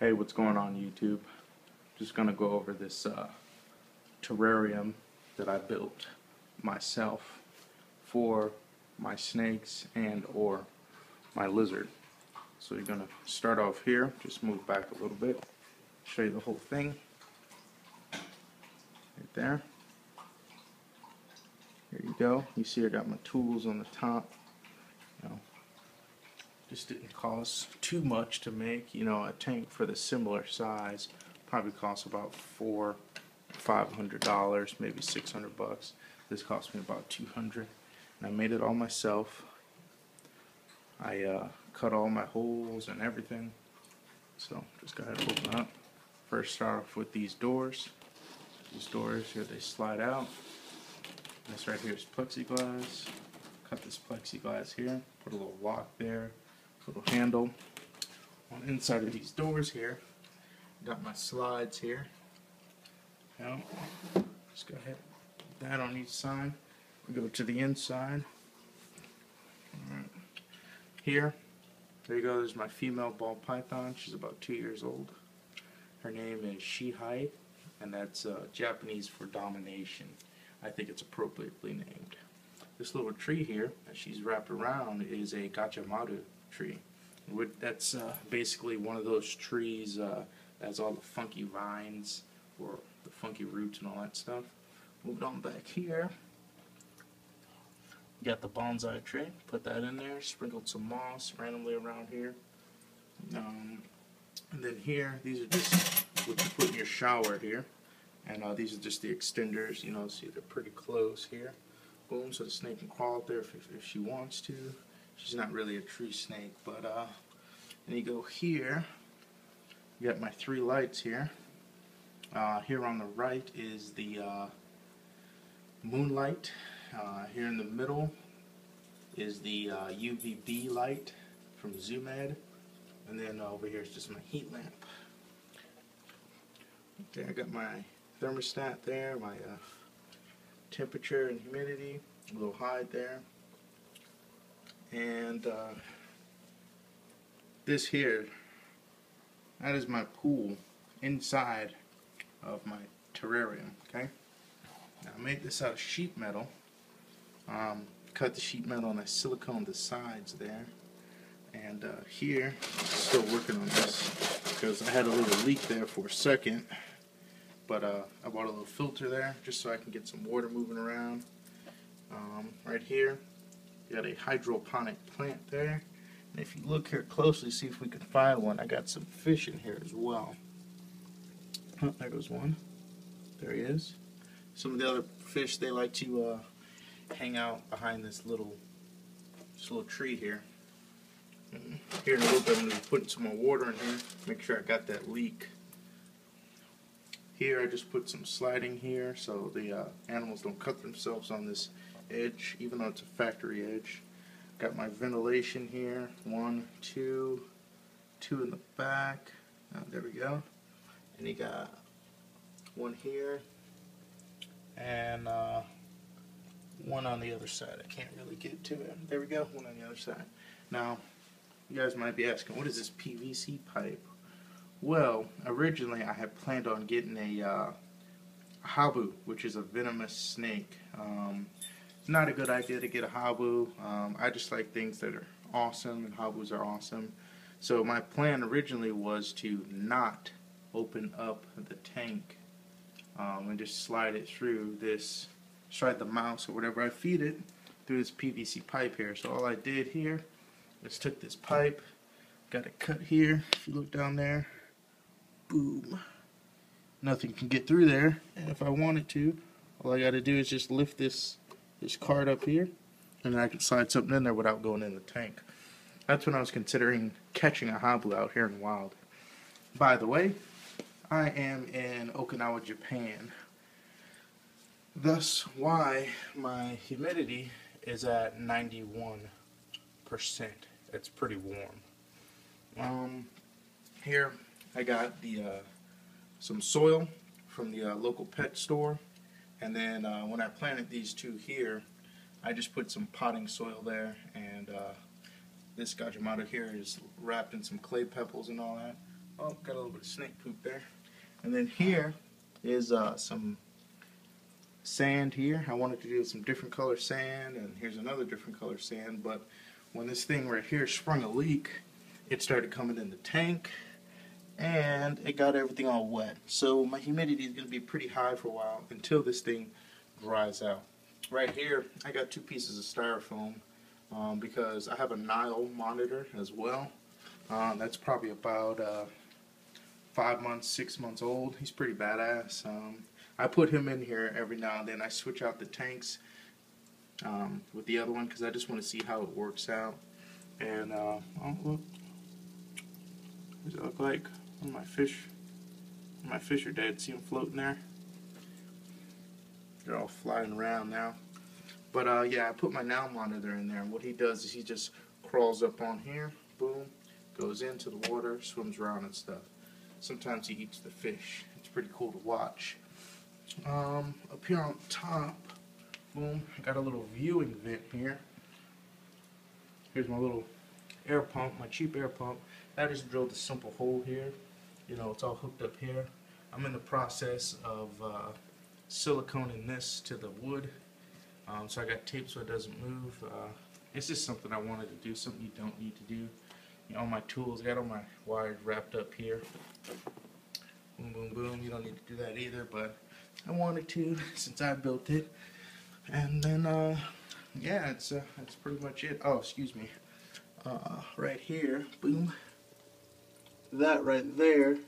Hey, what's going on YouTube? Just gonna go over this terrarium that I built myself for my snakes and or my lizard. So you're gonna start off here, just move back a little bit, show you the whole thing. Right there. There you go. You see I got my tools on the top. Just didn't cost too much to make. A tank for the similar size probably costs about $500, maybe $600. This cost me about $200, and I made it all myself. I cut all my holes and everything. So just go ahead and open up. First, start off with these doors. These doors here, they slide out. This right here is plexiglass. Cut this plexiglass here. Put a little lock there. Little handle. On the inside of these doors here, got my slides here. Now, just go ahead, put that on each side. We go to the inside. Alright. Here, there you go. There's my female ball python. She's about 2 years old. Her name is Shihai, and that's Japanese for domination. I think it's appropriately named. This little tree here that she's wrapped around is a gachamaru tree. That's basically one of those trees that has all the funky vines or the funky roots and all that stuff. Moved on back here. Got the bonsai tree. Put that in there. Sprinkled some moss randomly around here. And then here, these are just what you put in your shower here. And these are just the extenders. See they're pretty close here. Boom, so the snake can crawl up there if she wants to. She's not really a tree snake, but and you go here. You got my 3 lights here. Here on the right is the moonlight. Here in the middle is the UVB light from Zoomed, and then over here is just my heat lamp. Okay, I got my thermostat there, my temperature and humidity, a little hide there. And this here, that is my pool inside of my terrarium. Okay, now I made this out of sheet metal. Cut the sheet metal and I siliconed the sides there. And here, still working on this because I had a little leak there for a second. But I bought a little filter there just so I can get some water moving around. Right here, you got a hydroponic plant there. And if you look here closely, see if we can find one. I got some fish in here as well. Oh, there goes one. There he is. Some of the other fish, they like to hang out behind this little tree here. And here in a little bit, I'm going to be putting some more water in here. Make sure I got that leak. Here, I just put some sliding here so the animals don't cut themselves on this edge, even though it's a factory edge. Got my ventilation here. 1, 2, 2 in the back. There we go. And you got one here and one on the other side. I can't really get to it. There we go. One on the other side. Now, you guys might be asking, what is this PVC pipe? Well, originally I had planned on getting a habu, which is a venomous snake. It's not a good idea to get a habu. I just like things that are awesome, and habus are awesome. So my plan originally was to not open up the tank and just slide it through this, slide the mouse or whatever I feed it through this PVC pipe here. So all I did here is took this pipe, got it cut here. If you look down there, boom. Nothing can get through there. And if I wanted to, all I got to do is just lift this card up here, and then I can slide something in there without going in the tank. That's when I was considering catching a habu out here in the wild. By the way, I am in Okinawa, Japan. Thus why my humidity is at 91%. It's pretty warm. Here I got the some soil from the local pet store, and then when I planted these 2 here, I just put some potting soil there, and this gachamaru here is wrapped in some clay pebbles and all that. Oh, got a little bit of snake poop there. And then here is some sand here. I wanted to do some different color sand, and here's another different color sand, but when this thing right here sprung a leak, it started coming in the tank and it got everything all wet. So my humidity is going to be pretty high for a while until this thing dries out. Right here I got 2 pieces of styrofoam because I have a Nile monitor as well. That's probably about 5 months, 6 months old. He's pretty badass. I put him in here every now and then. I switch out the tanks with the other one because I just want to see how it works out. And oh look, what does it look like? Oh, my fish are dead. See them floating there? They're all flying around now. But yeah, I put my Now monitor in there, and what he does is he just crawls up on here, boom, goes into the water, swims around and stuff. Sometimes he eats the fish. It's pretty cool to watch. Up here on top, boom, I got a little viewing vent here. Here's my little air pump, my cheap air pump. I just drilled a simple hole here. You know, it's all hooked up here. I'm in the process of siliconing this to the wood. So I got tape so it doesn't move. It's just something I wanted to do, something you don't need to do. You know, all my tools, I got all my wires wrapped up here. Boom, boom, boom. You don't need to do that either, but I wanted to since I built it. And then, yeah, that's pretty much it. Oh, excuse me. Right here, boom. That right there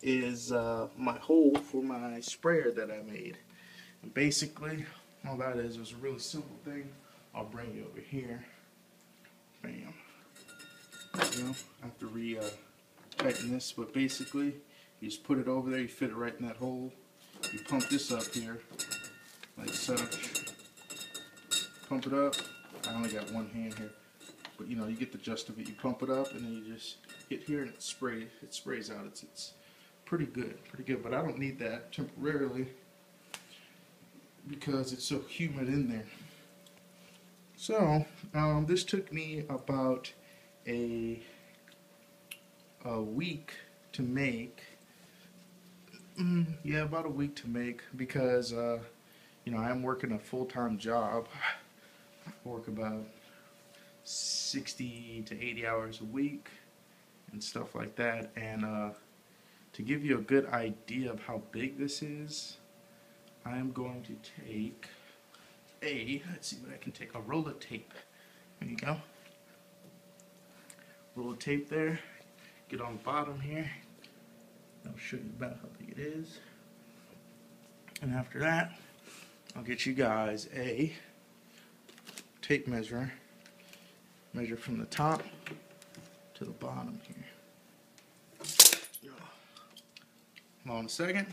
is my hole for my sprayer that I made. And basically, all that is a really simple thing. I'll bring you over here. Bam. You know, I have to tighten this, but basically, you just put it over there, you fit it right in that hole. You pump this up here, like such. Pump it up. I only got one hand here, but you know, you get the gist of it. You pump it up, and then you just hit here, and it sprays out. It's pretty good, but I don't need that temporarily because it's so humid in there. So this took me about a week to make. Yeah, about a week to make because you know, I'm working a full-time job. I work about 60 to 80 hours a week and stuff like that. And to give you a good idea of how big this is, I am going to take let's see what I can take, a roll of tape. There you go. Roll of tape there. Get on the bottom here. I'll show you about how big it is. And after that, I'll get you guys a tape measure. Measure from the top to the bottom here. Hold on a second.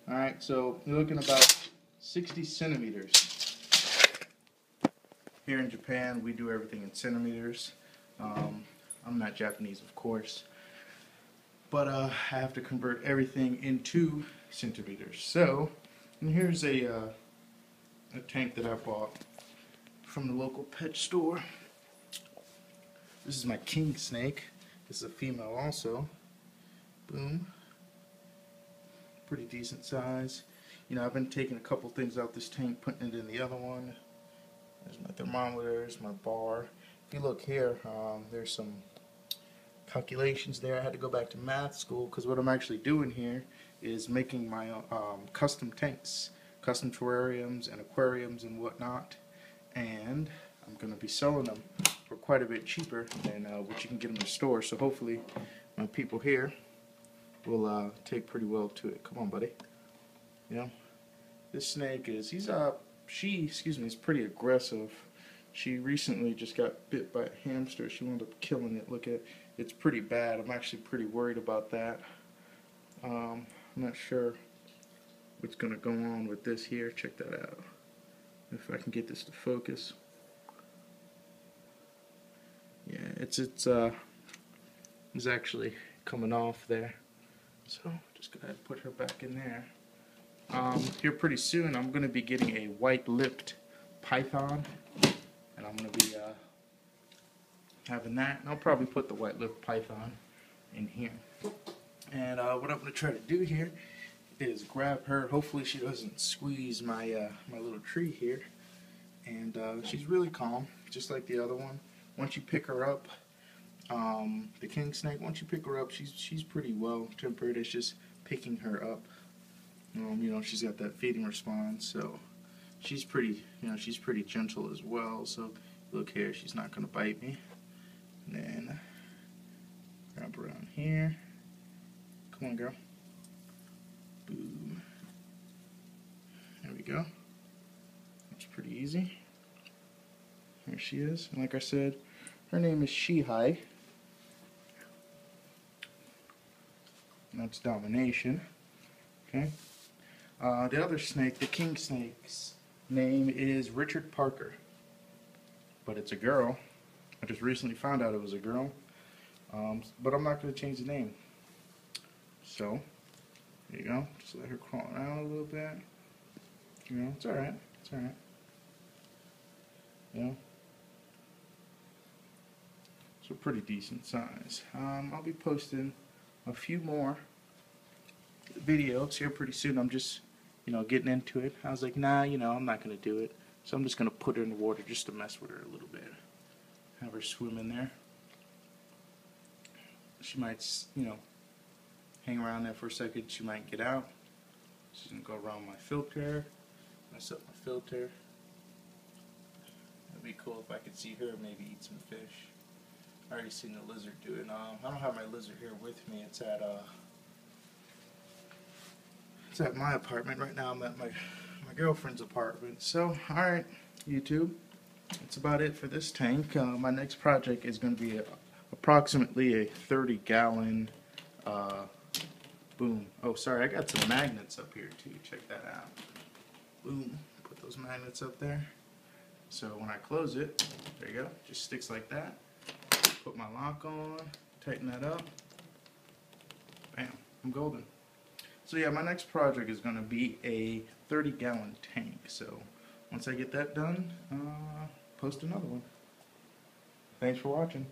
Alright, so you're looking about 60 centimeters. Here in Japan, we do everything in centimeters. I'm not Japanese, of course, but I have to convert everything into centimeters. So, and here's a tank that I bought from the local pet store. This is my king snake. This is a female also. Boom. Pretty decent size. You know, I've been taking a couple things out this tank, putting it in the other one. There's my thermometer, there's my bar. If you look here, there's some calculations there. I had to go back to math school because what I'm actually doing here is making my custom tanks, custom terrariums and aquariums and whatnot. And I'm going to be selling them for quite a bit cheaper than what you can get them in the store. So hopefully my people here will take pretty well to it. Come on, buddy. You know, this snake is, she is pretty aggressive. She recently just got bit by a hamster. She wound up killing it. Look at, it's pretty bad. I'm actually pretty worried about that. I'm not sure what's going to go on with this here. Check that out. If I can get this to focus. Yeah, it's actually coming off there. So just go ahead and put her back in there. Here pretty soon I'm going to be getting a white-lipped python. I'm going to be having that. And I'll probably put the white lip python in here. And what I'm going to try to do here is grab her. Hopefully she doesn't squeeze my my little tree here. And she's really calm, just like the other one. Once you pick her up, the king snake, once you pick her up, she's pretty well tempered. It's just picking her up. You know, she's got that feeding response, so she's pretty, you know, she's pretty gentle as well. So look here, she's not gonna bite me. And then grab around here. Come on, girl. Boom. There we go. That's pretty easy. There she is. And like I said, her name is Shihai. And that's domination. Okay. The other snake, the king snake's name is Richard Parker. But it's a girl. I just recently found out it was a girl. But I'm not going to change the name. So, there you go. Just let her crawl around a little bit. You know, it's alright. It's alright. You know? It's a pretty decent size. I'll be posting a few more videos here pretty soon. I'm just, you know, getting into it. I was like, nah, you know, I'm not going to do it. So I'm just going to put her in the water just to mess with her a little bit. Have her swim in there. She might, you know, hang around there for a second. She might get out. She's going to go around my filter. Mess up my filter. It'd be cool if I could see her maybe eat some fish. I already seen the lizard do it. I don't have my lizard here with me. It's at my apartment right now. I'm at my girlfriend's apartment. So, alright, YouTube. That's about it for this tank. My next project is going to be approximately a 30-gallon boom. Oh, sorry, I got some magnets up here too. Check that out. Boom. Put those magnets up there. So when I close it, there you go. Just sticks like that. Put my lock on. Tighten that up. Bam. I'm golden. So yeah, my next project is going to be a 30-gallon tank. So once I get that done, post another one. Thanks for watching.